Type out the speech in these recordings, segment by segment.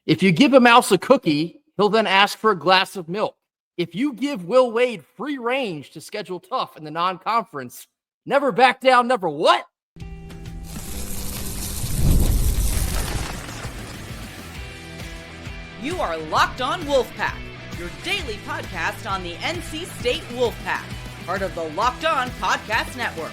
If you give a mouse a cookie, he'll then ask for a glass of milk. If you give Will Wade free range to schedule tough in the non-conference, never back down, never what? You are Locked On Wolfpack, your daily podcast on the NC State Wolfpack, part of the Locked On Podcast Network,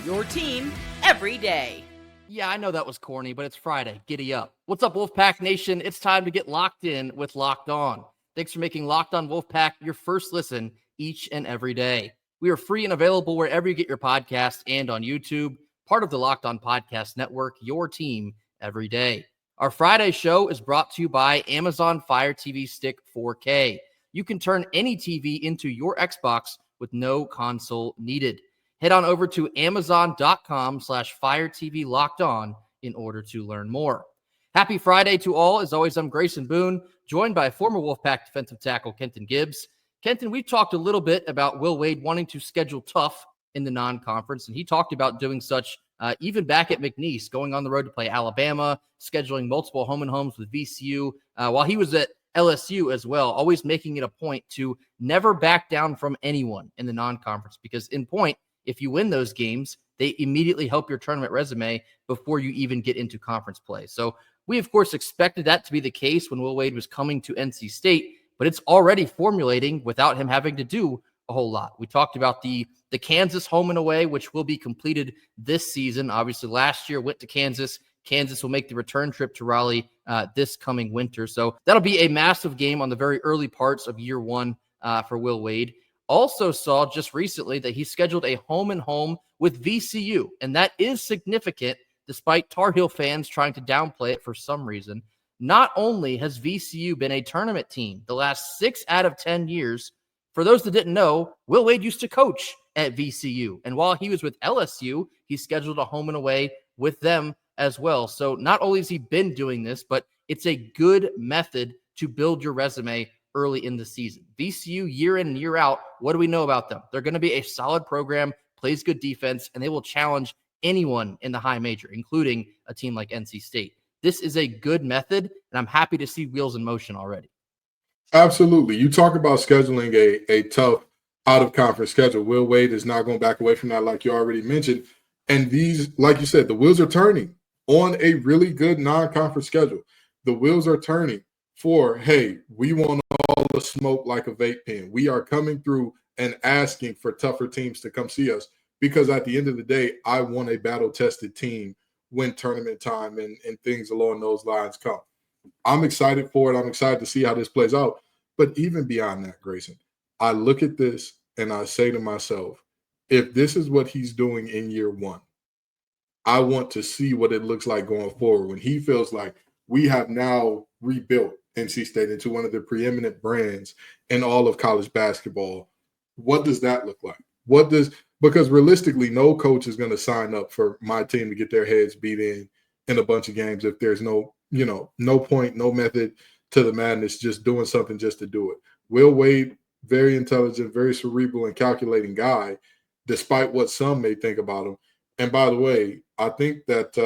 your team every day. Yeah, I know that was corny, but it's Friday. Giddy up. What's up, Wolfpack Nation? It's time to get locked in with Locked On. Thanks for making Locked On Wolfpack your first listen each and every day. We are free and available wherever you get your podcast and on YouTube, part of the Locked On Podcast Network, your team every day. Our Friday show is brought to you by Amazon Fire TV Stick 4K. You can turn any TV into your Xbox with no console needed. Head on over to amazon.com/Fire TV Locked On in order to learn more. Happy Friday to all. As always, I'm Grayson Boone, joined by former Wolfpack defensive tackle Kenton Gibbs. Kenton, we've talked a little bit about Will Wade wanting to schedule tough in the non-conference, and he talked about doing such even back at McNeese, going on the road to play Alabama, scheduling multiple home and homes with VCU, while he was at LSU as well, always making it a point to never back down from anyone in the non-conference, because in point, if you win those games, they immediately help your tournament resume before you even get into conference play. So we, of course, expected that to be the case when Will Wade was coming to NC State, but it's already formulating without him having to do a whole lot. We talked about the Kansas home and away, which will be completed this season. Obviously, last year went to Kansas. Kansas will make the return trip to Raleigh this coming winter. So that'll be a massive game on the very early parts of year one for Will Wade. Also saw just recently that he scheduled a home and home with VCU, and that is significant despite Tar Heel fans trying to downplay it for some reason. Not only has VCU been a tournament team the last 6 out of 10 years, for those that didn't know, Will Wade used to coach at VCU. And while he was with LSU, he scheduled a home and away with them as well. So not only has he been doing this, but it's a good method to build your resume early in the season. VCU, year in and year out, what do we know about them? They're going to be a solid program, plays good defense, and they will challenge anyone in the high major, including a team like NC State. This is a good method, and I'm happy to see wheels in motion already. Absolutely. You talk about scheduling a tough out-of-conference schedule. Will Wade is not going to back away from that, like you already mentioned. And these, like you said, the wheels are turning on a really good non-conference schedule. The wheels are turning for, hey, we want all the smoke like a vape pen. We are coming through and asking for tougher teams to come see us, because at the end of the day, I want a battle-tested team when tournament time and things along those lines come. I'm excited for it. I'm excited to see how this plays out. But even beyond that, Grayson, I look at this and I say to myself, if this is what he's doing in year one, I want to see what it looks like going forward when he feels like we have now rebuilt NC State into one of the preeminent brands in all of college basketball. What does that look like? Because realistically, no coach is going to sign up for my team to get their heads beat in a bunch of games if there's no point, no method to the madness, just doing something just to do it. Will Wade, very intelligent, very cerebral and calculating guy, despite what some may think about him. And by the way, I think that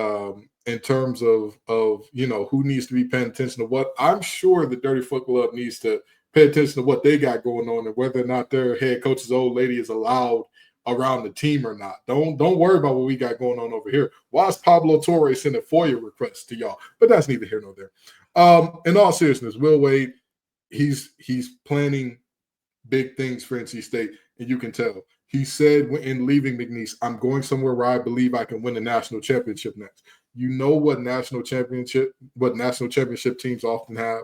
in terms of who needs to be paying attention to what, I'm sure the Dirty Foot Club needs to pay attention to what they got going on and whether or not their head coach's old lady is allowed around the team or not. Don't worry about what we got going on over here. Why is Pablo Torre sending FOIA requests to y'all? But that's neither here nor there. In all seriousness, Will Wade, he's planning big things for NC State, and you can tell. He said in leaving McNeese, I'm going somewhere where I believe I can win the national championship next. You know what national championship teams often have?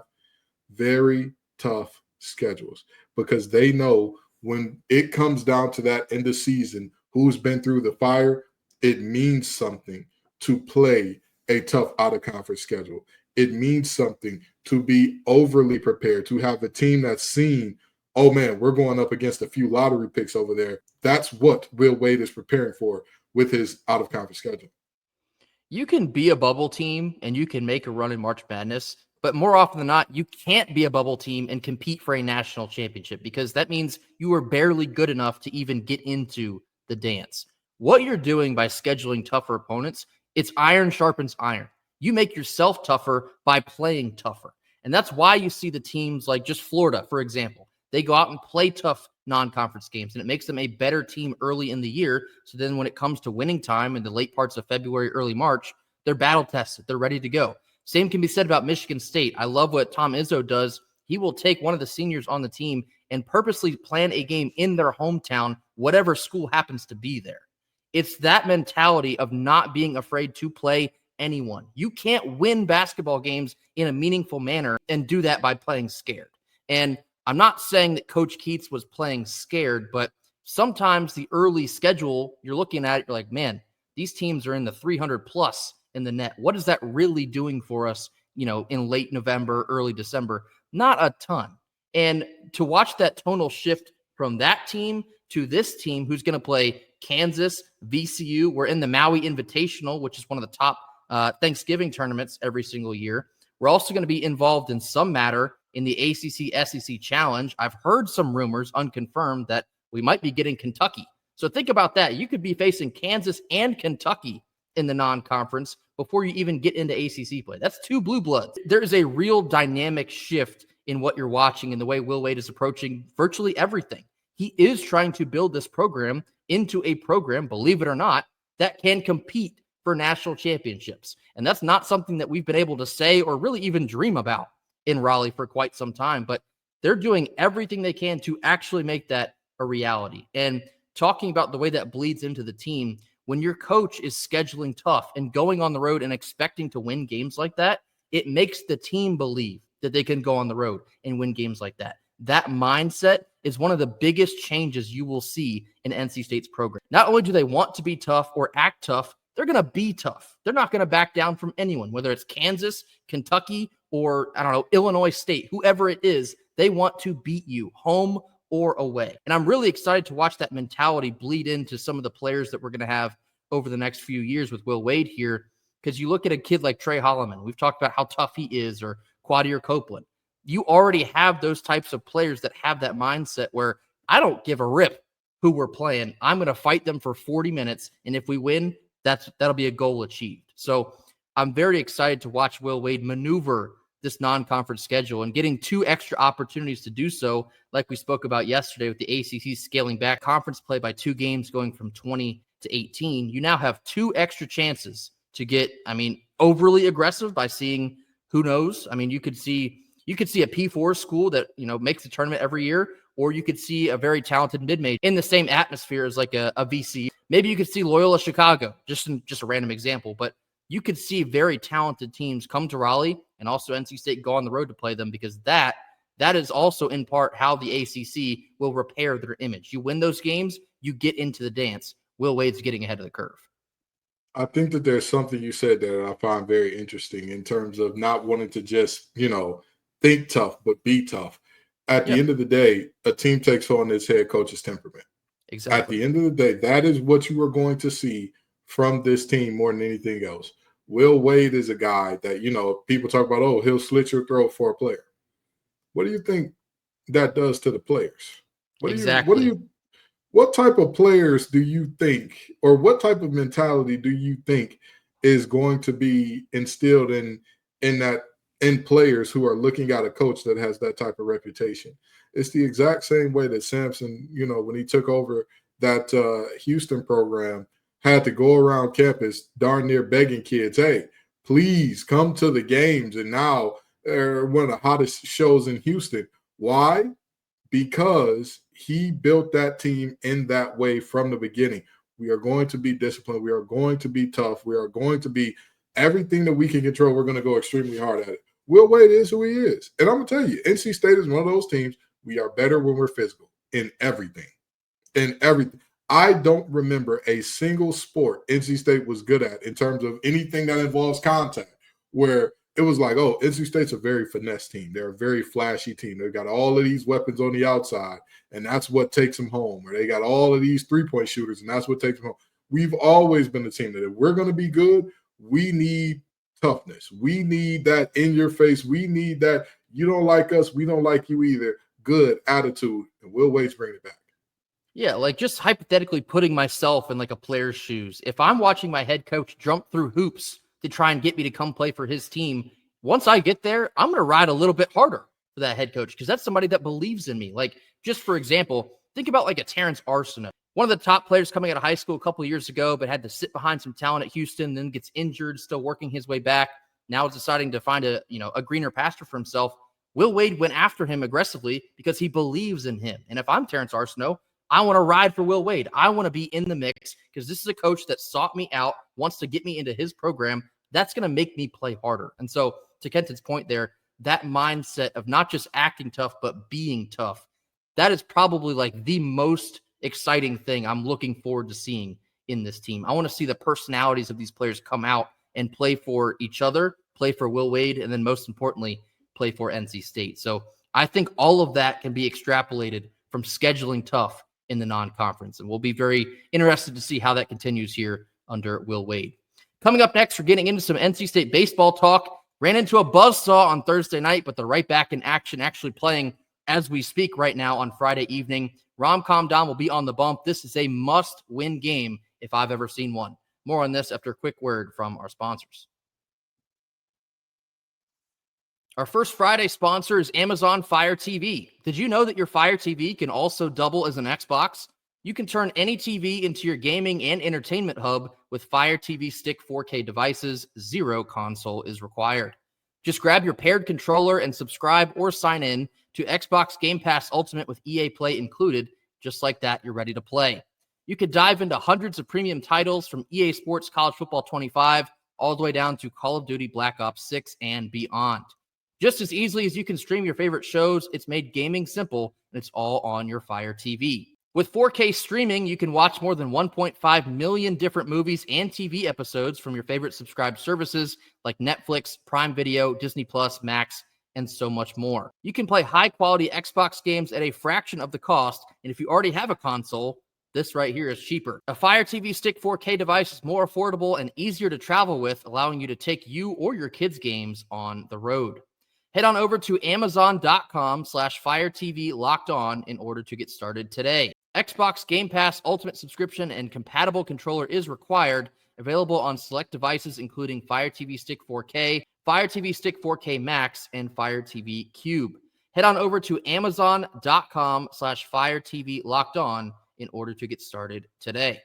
Very tough schedules, because they know when it comes down to that end of season, who's been through the fire, it means something to play a tough out-of-conference schedule. It means something to be overly prepared, to have a team that's seen, oh, man, we're going up against a few lottery picks over there. That's what Will Wade is preparing for with his out-of-conference schedule. You can be a bubble team and you can make a run in March Madness, but more often than not, you can't be a bubble team and compete for a national championship, because that means you are barely good enough to even get into the dance. What you're doing by scheduling tougher opponents, it's iron sharpens iron. You make yourself tougher by playing tougher. And that's why you see the teams like just Florida, for example. They go out and play tough non-conference games, and it makes them a better team early in the year. So then when it comes to winning time in the late parts of February, early March, they're battle tested. They're ready to go. Same can be said about Michigan State. I love what Tom Izzo does. He will take one of the seniors on the team and purposely plan a game in their hometown, whatever school happens to be there. It's that mentality of not being afraid to play anyone. You can't win basketball games in a meaningful manner and do that by playing scared. And I'm not saying that Coach Keats was playing scared, but sometimes the early schedule, you're looking at it, you're like, man, these teams are in the 300 plus in the net. What is that really doing for us, in late November, early December? Not a ton. And to watch that tonal shift from that team to this team who's going to play Kansas, VCU, we're in the Maui Invitational, which is one of the top Thanksgiving tournaments every single year. We're also going to be involved in some matter in the ACC SEC Challenge. I've heard some rumors, unconfirmed, that we might be getting Kentucky. So think about that. You could be facing Kansas and Kentucky in the non-conference before you even get into ACC play. That's two blue bloods. There is a real dynamic shift in what you're watching and the way Will Wade is approaching virtually everything. He is trying to build this program into a program, believe it or not, that can compete for national championships. And that's not something that we've been able to say or really even dream about in Raleigh for quite some time, but they're doing everything they can to actually make that a reality. And talking about the way that bleeds into the team, when your coach is scheduling tough and going on the road and expecting to win games like that, it makes the team believe that they can go on the road and win games like that. That mindset is one of the biggest changes you will see in NC State's program. Not only do they want to be tough or act tough, they're going to be tough. They're not going to back down from anyone, whether it's Kansas, Kentucky, or Illinois State, whoever it is. They want to beat you home or away. And I'm really excited to watch that mentality bleed into some of the players that we're going to have over the next few years with Will Wade here. Because you look at a kid like Trey Holloman, we've talked about how tough he is, or Quadir Copeland. You already have those types of players that have that mindset where I don't give a rip who we're playing. I'm going to fight them for 40 minutes. And if we win, that'll be a goal achieved. So I'm very excited to watch Will Wade maneuver this non-conference schedule and getting 2 extra opportunities to do so, like we spoke about yesterday with the ACC scaling back conference play by 2 games going from 20 to 18. You now have 2 extra chances to get, overly aggressive by seeing who knows. You could see a P4 school that, makes the tournament every year, or you could see a very talented mid-major in the same atmosphere as like a VC. Maybe you could see Loyola Chicago, just a random example, but you could see very talented teams come to Raleigh and also NC State go on the road to play them, because that is also in part how the ACC will repair their image. You win those games, you get into the dance. Will Wade's getting ahead of the curve. I think that there's something you said that I find very interesting in terms of not wanting to just, think tough, but be tough. At the end of the day, a team takes on its head coach's temperament. Exactly. At the end of the day, that is what you are going to see from this team more than anything else. Will Wade is a guy that, people talk about, oh, he'll slit your throat for a player. What do you think that does to the players? What type of players do you think, or what type of mentality do you think is going to be instilled in players who are looking at a coach that has that type of reputation? It's the exact same way that Sampson, when he took over that Houston program, had to go around campus darn near begging kids, hey, please come to the games. And now they're one of the hottest shows in Houston. Why? Because he built that team in that way from the beginning. We are going to be disciplined. We are going to be tough. We are going to be everything that we can control. We're going to go extremely hard at it. Will Wade is who he is. And I'm going to tell you, NC State is one of those teams. We are better when we're physical in everything. In everything. I don't remember a single sport NC State was good at in terms of anything that involves contact, where it was like, oh, NC State's a very finesse team. They're a very flashy team. They've got all of these weapons on the outside, and that's what takes them home. Or they got all of these three-point shooters, and that's what takes them home. We've always been a team that if we're going to be good, we need toughness. We need that in your face. We need that you don't like us, we don't like you either. Good attitude, and Will Wade's bringing it back. Yeah, like just hypothetically putting myself in like a player's shoes. If I'm watching my head coach jump through hoops to try and get me to come play for his team, once I get there, I'm going to ride a little bit harder for that head coach because that's somebody that believes in me. Like, just for example, think about like a Terrence Arsenault, one of the top players coming out of high school a couple of years ago, but had to sit behind some talent at Houston, then gets injured, still working his way back. Now is deciding to find a greener pasture for himself. Will Wade went after him aggressively because he believes in him. And if I'm Terrence Arsenault, I want to ride for Will Wade. I want to be in the mix because this is a coach that sought me out, wants to get me into his program. That's going to make me play harder. And so to Kenton's point there, that mindset of not just acting tough, but being tough, that is probably like the most exciting thing I'm looking forward to seeing in this team. I want to see the personalities of these players come out and play for each other, play for Will Wade, and then most importantly, play for NC State. So I think all of that can be extrapolated from scheduling tough in the non-conference. And we'll be very interested to see how that continues here under Will Wade. Coming up next, we're getting into some NC State baseball talk. Ran into a buzzsaw on Thursday night, but they're right back in action, actually playing as we speak right now on Friday evening. Rom-Com Dom will be on the bump. This is a must-win game if I've ever seen one. More on this after a quick word from our sponsors. Our first Friday sponsor is Amazon Fire TV. Did you know that your Fire TV can also double as an Xbox? You can turn any TV into your gaming and entertainment hub with Fire TV Stick 4K devices. Zero console is required. Just grab your paired controller and subscribe or sign in to Xbox Game Pass Ultimate with EA Play included. Just like that, you're ready to play. You could dive into hundreds of premium titles from EA Sports College Football 25 all the way down to Call of Duty Black Ops 6 and beyond. Just as easily as you can stream your favorite shows, it's made gaming simple, and it's all on your Fire TV. With 4K streaming, you can watch more than 1.5 million different movies and TV episodes from your favorite subscribed services like Netflix, Prime Video, Disney+, Max, and so much more. You can play high-quality Xbox games at a fraction of the cost, and if you already have a console, this right here is cheaper. A Fire TV Stick 4K device is more affordable and easier to travel with, allowing you to take you or your kids' games on the road. Head on over to Amazon.com/Fire TV Locked On in order to get started today. Xbox Game Pass Ultimate subscription and compatible controller is required. Available on select devices including Fire TV Stick 4K, Fire TV Stick 4K Max, and Fire TV Cube. Head on over to Amazon.com/Fire TV Locked On in order to get started today.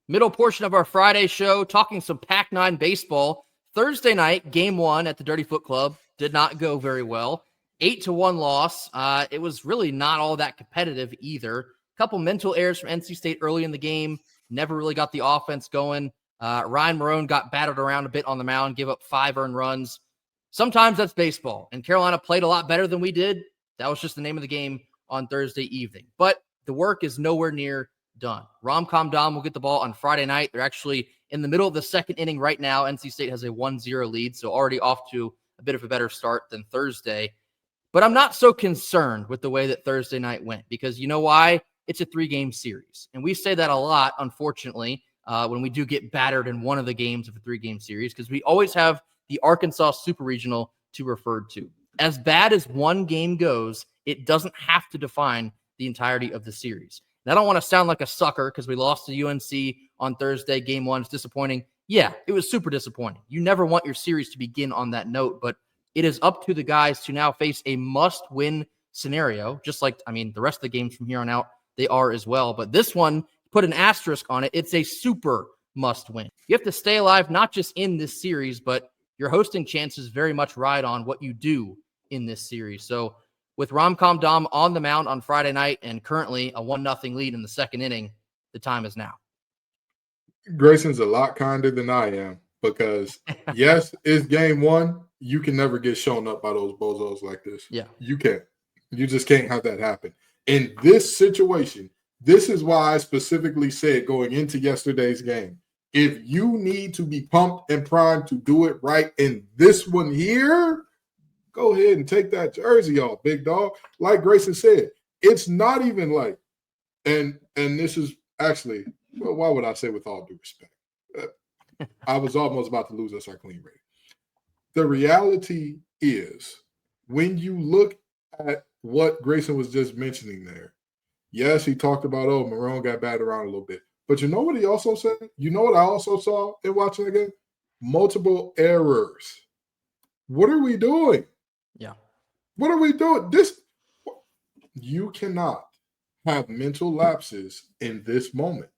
Middle portion of our Friday show, talking some Pac-9 baseball. Thursday night, game one at the Dirty Foot Club did not go very well. 8-1 loss. It was really not all that competitive either. A couple mental errors from NC State early in the game. Never really got the offense going. Ryan Marone got battered around a bit on the mound, gave up 5 earned runs. Sometimes that's baseball, and Carolina played a lot better than we did. That was just the name of the game on Thursday evening. But the work is nowhere near done. Rom-Com Dom will get the ball on Friday night. They're actually in the middle of the second inning right now. NC State has a 1-0 lead, so already off to a bit of a better start than Thursday. But I'm not so concerned with the way that Thursday night went because you know why? It's a 3-game series. And we say that a lot, unfortunately, when we do get battered in one of the games of a 3-game series because we always have the Arkansas Super Regional to refer to. As bad as one game goes, it doesn't have to define the entirety of the series. And I don't want to sound like a sucker because we lost to UNC on Thursday. Game one is disappointing. Yeah, it was super disappointing. You never want your series to begin on that note, but it is up to the guys to now face a must-win scenario, just like, the rest of the games from here on out, they are as well. But this one, put an asterisk on it. It's a super must-win. You have to stay alive, not just in this series, but your hosting chances very much ride on what you do in this series. So with Rom-Com Dom on the mound on Friday night and currently a 1-0 lead in the second inning, the time is now. Grayson's a lot kinder than I am because, yes, it's game one. You can never get shown up by those bozos like this. Yeah. You can't. You just can't have that happen. In this situation, this is why I specifically said going into yesterday's game, if you need to be pumped and primed to do it right in this one here, go ahead and take that jersey off, big dog. Like Grayson said, it's not even like, and this is actually, well, why would I say with all due respect? I was almost about to lose us our clean rating. The reality is, when you look at what Grayson was just mentioning there, yes, he talked about, Marone got batted around a little bit. But you know what he also said? You know what I also saw in watching the game? multiple errors. What are we doing? Yeah. What are we doing? You cannot have mental lapses in this moment.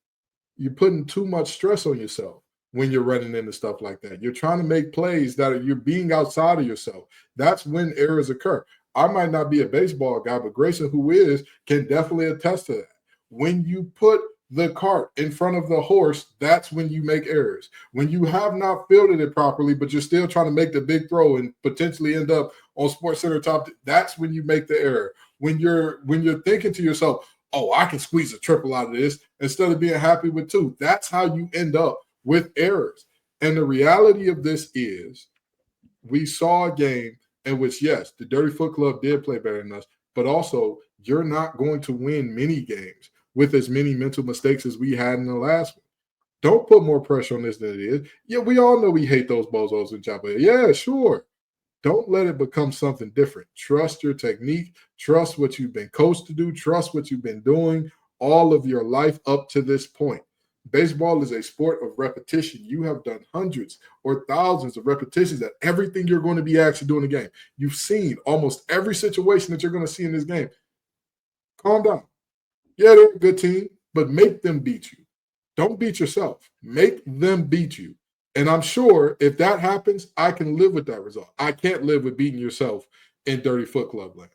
You're putting too much stress on yourself when you're running into stuff like that. You're trying to make plays that you're being outside of yourself. That's when errors occur. I might not be a baseball guy, but Grayson, who is, can definitely attest to that. When you put the cart in front of the horse, that's when you make errors. When you have not fielded it properly, but you're still trying to make the big throw and potentially end up on SportsCenter top, that's when you make the error. When you're thinking to yourself, oh, I can squeeze a triple out of this instead of being happy with 2. That's how you end up with errors. And the reality of this is we saw a game in which, yes, the Dirty Foot Club did play better than us, but also you're not going to win many games with as many mental mistakes as we had in the last one. Don't put more pressure on this than it is. Yeah, we all know we hate those bozos in Chapel. Yeah, sure. Don't let it become something different. Trust your technique. Trust what you've been coached to do. Trust what you've been doing all of your life up to this point. Baseball is a sport of repetition. You have done hundreds or thousands of repetitions at everything you're going to be asked to do in the game. You've seen almost every situation that you're going to see in this game. Calm down. Yeah, they're a good team, but make them beat you. Don't beat yourself. Make them beat you. And I'm sure if that happens, I can live with that result. I can't live with beating yourself in Dirty Foot Club land.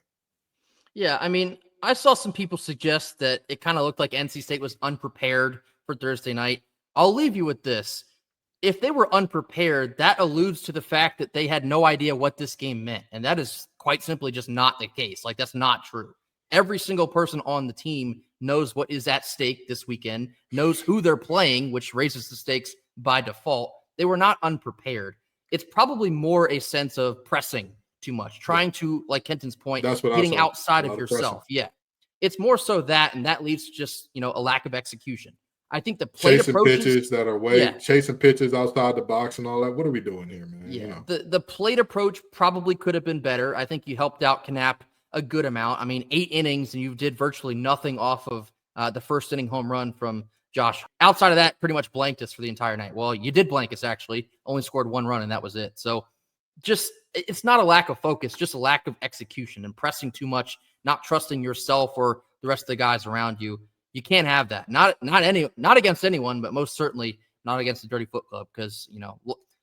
Yeah, I mean, I saw some people suggest that it kind of looked like NC State was unprepared for Thursday night. I'll leave you with this. If they were unprepared, that alludes to the fact that they had no idea what this game meant. And that is quite simply just not the case. Like, that's not true. Every single person on the team knows what is at stake this weekend, knows who they're playing, which raises the stakes by default. They were not unprepared. It's probably more a sense of pressing too much, trying to, like Kenton's point, getting outside of yourself. Yeah. It's more so that, and that leads to just, a lack of execution. I think the plate chasing approaches, pitches that are chasing pitches outside the box and all that. What are we doing here, man? Yeah. The plate approach probably could have been better. I think you helped out Knapp a good amount. I mean, 8 innings and you did virtually nothing off of the first inning home run from Josh. Outside of that, pretty much blanked us for the entire night. Well, you did blank us, actually. Only scored 1 run, and that was it. So just, it's not a lack of focus, just a lack of execution and pressing too much, not trusting yourself or the rest of the guys around you. You can't have that. Not against anyone, but most certainly not against the Dirty Foot Club because,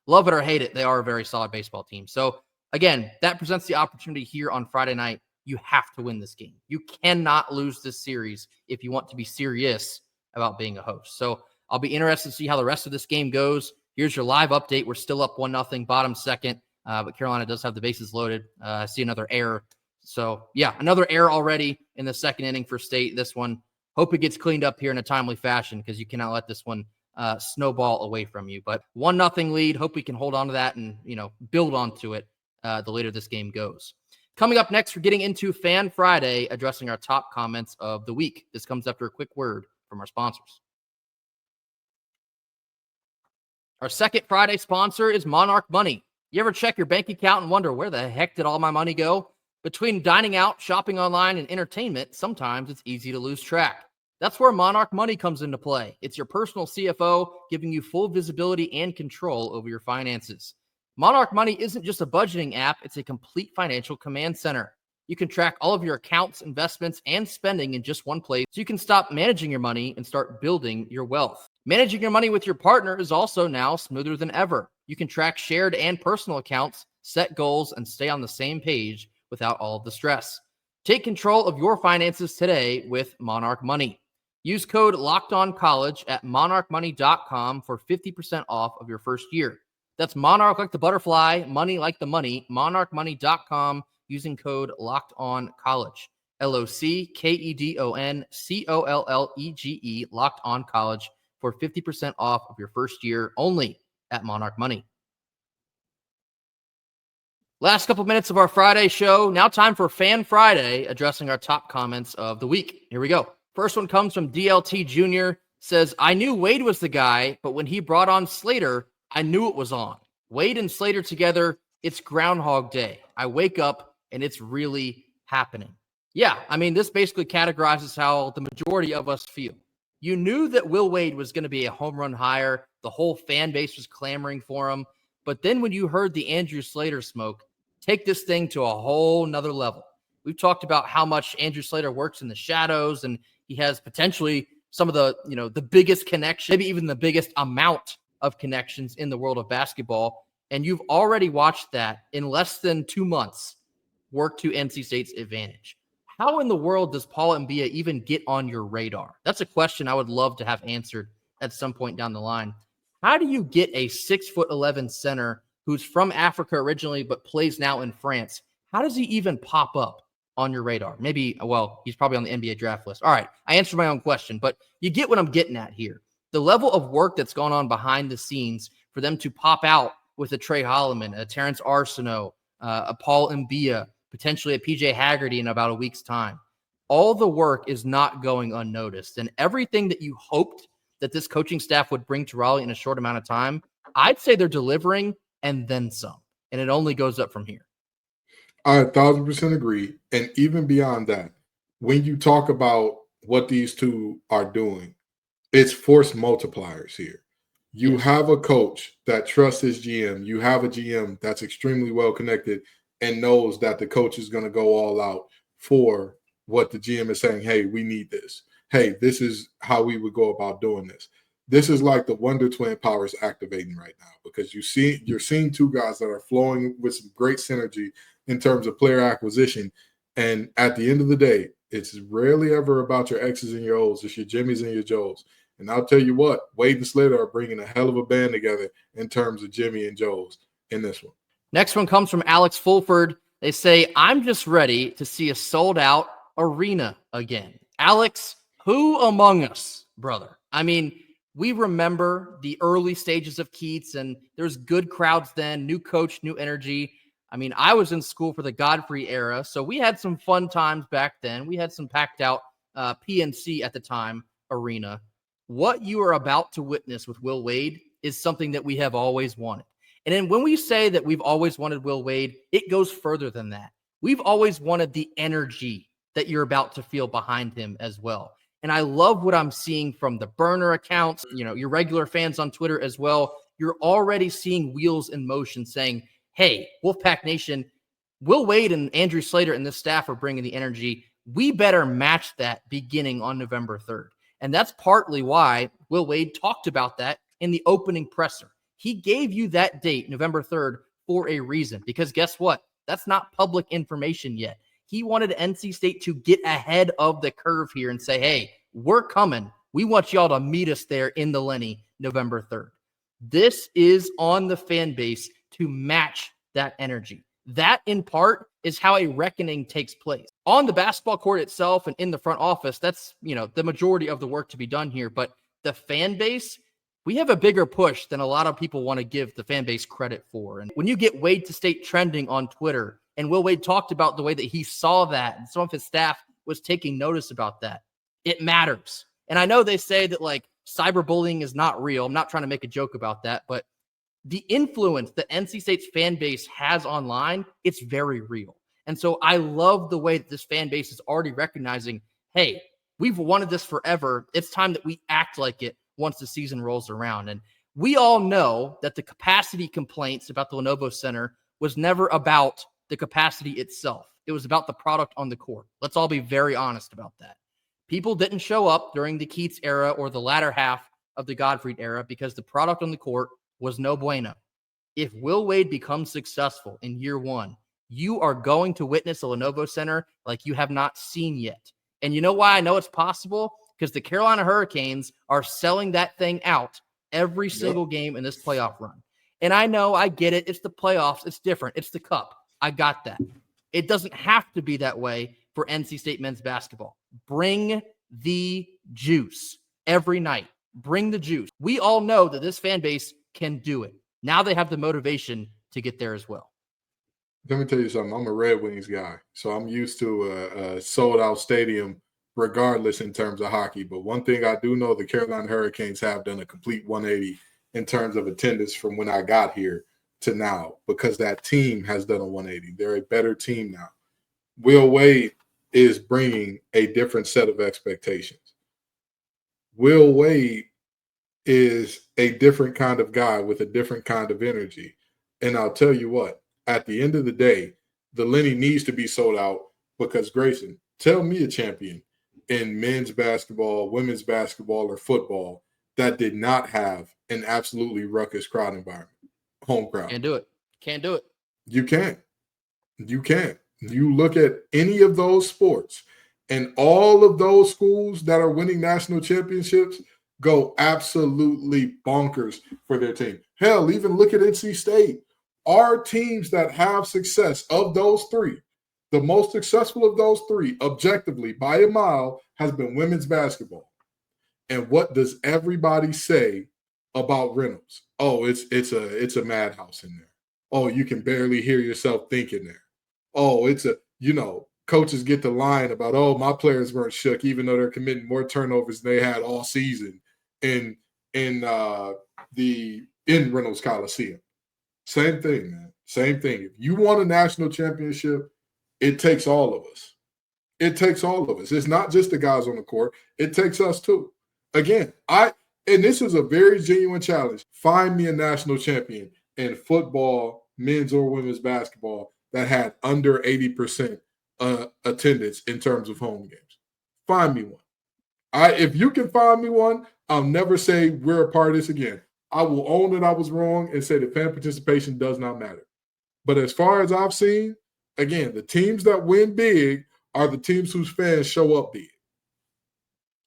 love it or hate it, they are a very solid baseball team. So, again, that presents the opportunity here on Friday night. You have to win this game. You cannot lose this series if you want to be serious about being a host. So I'll be interested to see how the rest of this game goes. Here's your live update. We're still up 1-0, bottom second, but Carolina does have the bases loaded. I see another error. So, yeah, another error already in the second inning for State. This one, hope it gets cleaned up here in a timely fashion because you cannot let this one snowball away from you. But 1-0 lead. Hope we can hold on to that and, build onto it the later this game goes. Coming up next, we're getting into Fan Friday, addressing our top comments of the week. This comes after a quick word from our sponsors. Our second Friday sponsor is Monarch Money. You ever check your bank account and wonder, where the heck did all my money go? Between dining out, shopping online, and entertainment, sometimes it's easy to lose track. That's where Monarch Money comes into play. It's your personal CFO, giving you full visibility and control over your finances. Monarch Money isn't just a budgeting app, it's a complete financial command center. You can track all of your accounts, investments, and spending in just one place so you can stop managing your money and start building your wealth. Managing your money with your partner is also now smoother than ever. You can track shared and personal accounts, set goals, and stay on the same page without all of the stress. Take control of your finances today with Monarch Money. Use code LOCKEDONCollege at monarchmoney.com for 50% off of your first year. That's Monarch like the butterfly, money like the money, monarchmoney.com using code LOCKEDONCollege. LOCKEDONCOLLEGE, Locked On College, for 50% off of your first year only at Monarch Money. Last couple minutes of our Friday show. Now time for Fan Friday, addressing our top comments of the week. Here we go. First one comes from DLT Jr. Says, I knew Wade was the guy, but when he brought on Slater, I knew it was on. Wade and Slater together, it's Groundhog Day. I wake up and it's really happening. Yeah, I mean, this basically categorizes how the majority of us feel. You knew that Will Wade was going to be a home run hire The whole fan base was clamoring for him. But then when you heard the Andrew Slater smoke, take this thing to a whole nother level. We've talked about how much Andrew Slater works in the shadows, and he has potentially some of the, the biggest connection, maybe even the biggest amount of connections in the world of basketball. And you've already watched that in less than 2 months work to NC State's advantage. How in the world does Paul Mbia even get on your radar? That's a question I would love to have answered at some point down the line. How do you get a 6'11" center who's from Africa originally but plays now in France? How does he even pop up on your radar? Maybe, well, he's probably on the NBA draft list. All right, I answered my own question, but you get what I'm getting at here. The level of work that's gone on behind the scenes for them to pop out with a Trey Holloman, a Terrence Arsenault, a Paul Mbia, potentially a PJ Haggerty in about a week's time. All the work is not going unnoticed. And everything that you hoped that this coaching staff would bring to Raleigh in a short amount of time, I'd say they're delivering and then some. And it only goes up from here. I 1,000% agree. And even beyond that, when you talk about what these two are doing, it's force multipliers here. You have a coach that trusts his GM. You have a GM that's extremely well connected and knows that the coach is going to go all out for what the GM is saying. Hey, we need this. Hey, this is how we would go about doing this. This is like the Wonder Twin powers activating right now, because you're seeing two guys that are flowing with some great synergy in terms of player acquisition. And at the end of the day, it's rarely ever about your X's and your O's. It's your Jimmys and your Joes. And I'll tell you what, Wade and Slater are bringing a hell of a band together in terms of Jimmy and Joes in this one. Next one comes from Alex Fulford. They say, I'm just ready to see a sold-out arena again. Alex, who among us, brother? I mean, we remember the early stages of Keats, and there's good crowds then, new coach, new energy. I mean, I was in school for the Godfrey era, so we had some fun times back then. We had some packed-out PNC at the time arena. What you are about to witness with Will Wade is something that we have always wanted. And then when we say that we've always wanted Will Wade, it goes further than that. We've always wanted the energy that you're about to feel behind him as well. And I love what I'm seeing from the burner accounts, your regular fans on Twitter as well. You're already seeing wheels in motion saying, hey, Wolfpack Nation, Will Wade and Andrew Slater and this staff are bringing the energy. We better match that beginning on November 3rd. And that's partly why Will Wade talked about that in the opening presser. He gave you that date, November 3rd, for a reason, because guess what? That's not public information yet. He wanted NC State to get ahead of the curve here and say, hey, we're coming. We want y'all to meet us there in the Lenny November 3rd. This is on the fan base to match that energy. That, in part, is how a reckoning takes place. On the basketball court itself and in the front office, that's, the majority of the work to be done here. But the fan base, we have a bigger push than a lot of people want to give the fan base credit for. And when you get Wade to State trending on Twitter, and Will Wade talked about the way that he saw that, and some of his staff was taking notice about that, it matters. And I know they say that, cyberbullying is not real. I'm not trying to make a joke about that, but the influence that NC State's fan base has online, it's very real. And so I love the way that this fan base is already recognizing, hey, we've wanted this forever. It's time that we act like it once the season rolls around. And we all know that the capacity complaints about the Lenovo Center was never about the capacity itself. It was about the product on the court. Let's all be very honest about that. People didn't show up during the Keats era or the latter half of the Gottfried era because the product on the court was no bueno. If Will Wade becomes successful in year one, you are going to witness a Lenovo Center like you have not seen yet. And you know why I know it's possible? Because the Carolina Hurricanes are selling that thing out every single game in this playoff run. And I know, I get it. It's the playoffs. It's different. It's the cup. I got that. It doesn't have to be that way for NC State men's basketball. Bring the juice every night. Bring the juice. We all know that this fan base can do it. Now they have the motivation to get there as well. Let me tell you something. I'm a Red Wings guy, so I'm used to a sold-out stadium regardless in terms of hockey. But one thing I do know, the Carolina Hurricanes have done a complete 180 in terms of attendance from when I got here to now, because that team has done a 180. They're a better team now. Will Wade is bringing a different set of expectations. Will Wade is a different kind of guy with a different kind of energy. And I'll tell you what, at the end of the day, the Lenny needs to be sold out because, Grayson, tell me a champion in men's basketball, women's basketball, or football that did not have an absolutely ruckus crowd environment, home crowd. Can't do it. Can't do it. You can't. You can't. You look at any of those sports, and all of those schools that are winning national championships go absolutely bonkers for their team. Hell, even look at NC State. Our teams that have success of those three, the most successful of those three, objectively, by a mile, has been women's basketball. And what does everybody say about Reynolds? Oh, it's a madhouse in there. Oh, you can barely hear yourself thinking there. Oh, coaches get the line about, oh, my players weren't shook, even though they're committing more turnovers than they had all season in Reynolds Coliseum. Same thing, man. Same thing. If you want a national championship, it takes all of us. It takes all of us. It's not just the guys on the court. It takes us too. Again, and this is a very genuine challenge. Find me a national champion in football, men's or women's basketball that had under 80% attendance in terms of home games. Find me one. If you can find me one, I'll never say we're a part of this again. I will own that I was wrong and say that fan participation does not matter. But as far as I've seen, again, the teams that win big are the teams whose fans show up big.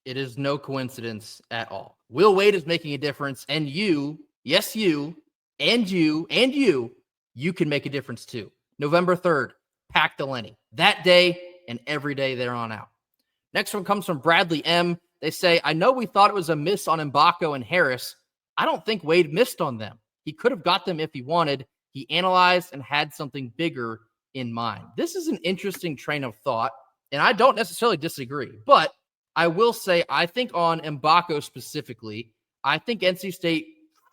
It is no coincidence at all. Will Wade is making a difference, and you, yes, you, and you, and you can make a difference too. November 3rd, pack the Lenny. That day and every day there on out. Next one comes from Bradley M. They say, I know we thought it was a miss on Mbako and Harris. I don't think Wade missed on them. He could have got them if he wanted. He analyzed and had something bigger in mind. This is an interesting train of thought, and I don't necessarily disagree. But I will say, I think on Mbako specifically, I think NC State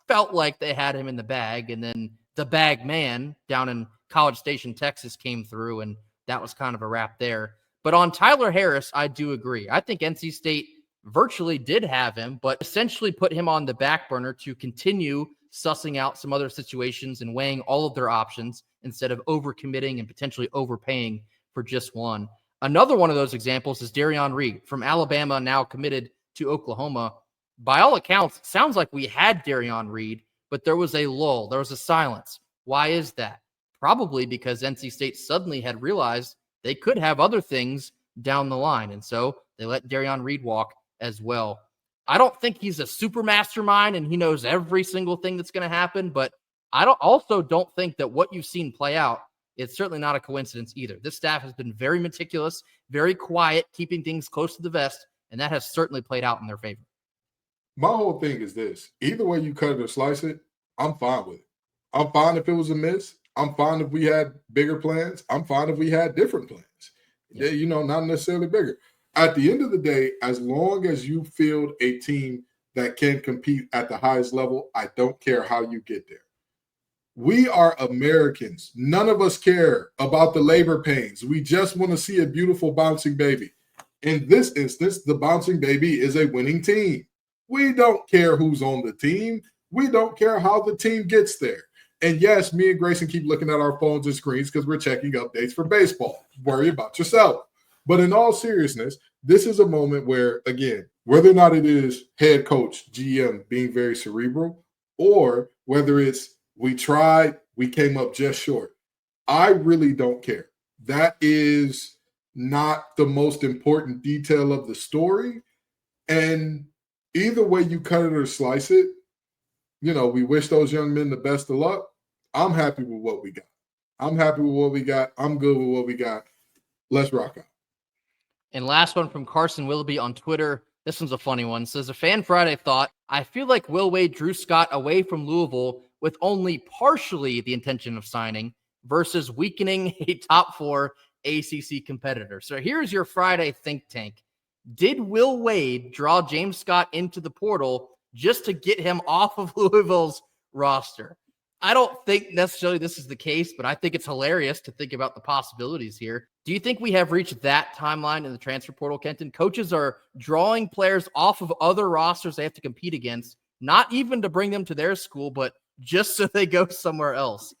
felt like they had him in the bag, and then the bag man down in College Station, Texas came through, and that was kind of a wrap there. But on Tyler Harris, I do agree. I think NC State virtually did have him, but essentially put him on the back burner to continue sussing out some other situations and weighing all of their options instead of overcommitting and potentially overpaying for just one. Another one of those examples is Darion Reed from Alabama, now committed to Oklahoma. By all accounts, it sounds like we had Darion Reed, but there was a lull. There was a silence. Why is that? Probably because NC State suddenly had realized they could have other things down the line. And so they let Darion Reed walk as well. I don't think he's a super mastermind and he knows every single thing that's going to happen, but I don't think that what you've seen play out, it's certainly not a coincidence either. This staff has been very meticulous, very quiet, keeping things close to the vest, and that has certainly played out in their favor. My whole thing is this. Either way you cut it or slice it, I'm fine with it. I'm fine if it was a miss. I'm fine if we had bigger plans. I'm fine if we had different plans. Yeah. Not necessarily bigger. At the end of the day, as long as you field a team that can compete at the highest level, I don't care how you get there. We are Americans. None of us care about the labor pains. We just want to see a beautiful bouncing baby. In this instance, the bouncing baby is a winning team. We don't care who's on the team. We don't care how the team gets there. And yes, me and Grayson keep looking at our phones and screens because we're checking updates for baseball. Worry about yourself. But in all seriousness, this is a moment where, again, whether or not it is head coach, GM being very cerebral, or whether it's we tried, we came up just short, I really don't care. That is not the most important detail of the story. And either way you cut it or slice it, we wish those young men the best of luck. I'm happy with what we got. I'm happy with what we got. I'm good with what we got. Let's rock out. And last one from Carson Willoughby on Twitter. This one's a funny one. It says, a Fan Friday thought, I feel like Will Wade drew Scott away from Louisville with only partially the intention of signing versus weakening a top 4 ACC competitor. So here's your Friday think tank. Did Will Wade draw James Scott into the portal just to get him off of Louisville's roster? I don't think necessarily this is the case, but I think it's hilarious to think about the possibilities here. Do you think we have reached that timeline in the transfer portal, Kenton? Coaches are drawing players off of other rosters they have to compete against not even to bring them to their school, but just so they go somewhere else.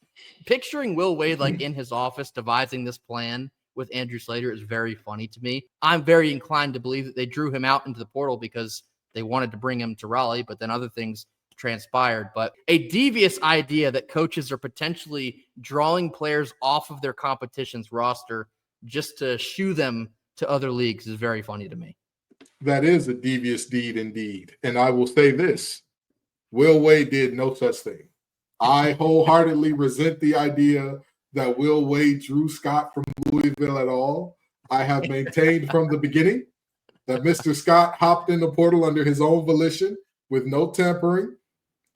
Picturing Will Wade like in his office devising this plan with Andrew Slater is very funny to me. I'm very inclined to believe that they drew him out into the portal because they wanted to bring him to Raleigh, but then other things transpired. But a devious idea that coaches are potentially drawing players off of their competition's roster just to shoo them to other leagues is very funny to me. That is a devious deed indeed. And I will say this, Will Wade did no such thing. I wholeheartedly resent the idea that Will Wade drew Scott from Louisville at all. I have maintained from the beginning that Mr. Scott hopped in the portal under his own volition with no tampering.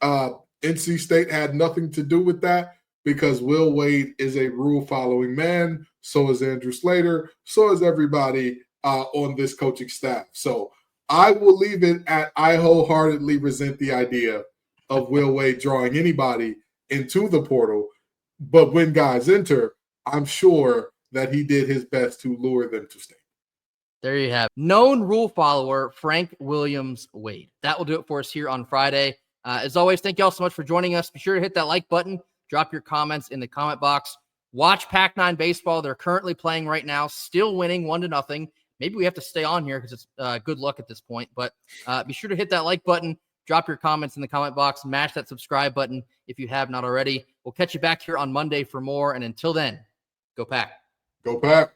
NC State had nothing to do with that because Will Wade is a rule-following man. So is Andrew Slater. So is everybody on this coaching staff. So I will leave it at I wholeheartedly resent the idea of Will Wade drawing anybody into the portal. But when guys enter, I'm sure that he did his best to lure them to state. There you have known rule follower Frank Williams Wade. That will do it for us here on Friday. As always, thank you all so much for joining us. Be sure to hit that like button. Drop your comments in the comment box. Watch Pac-9 baseball. They're currently playing right now, still winning 1-0. Maybe we have to stay on here because it's good luck at this point. But be sure to hit that like button. Drop your comments in the comment box. Mash that subscribe button if you have not already. We'll catch you back here on Monday for more. And until then, go Pack. Go Pack.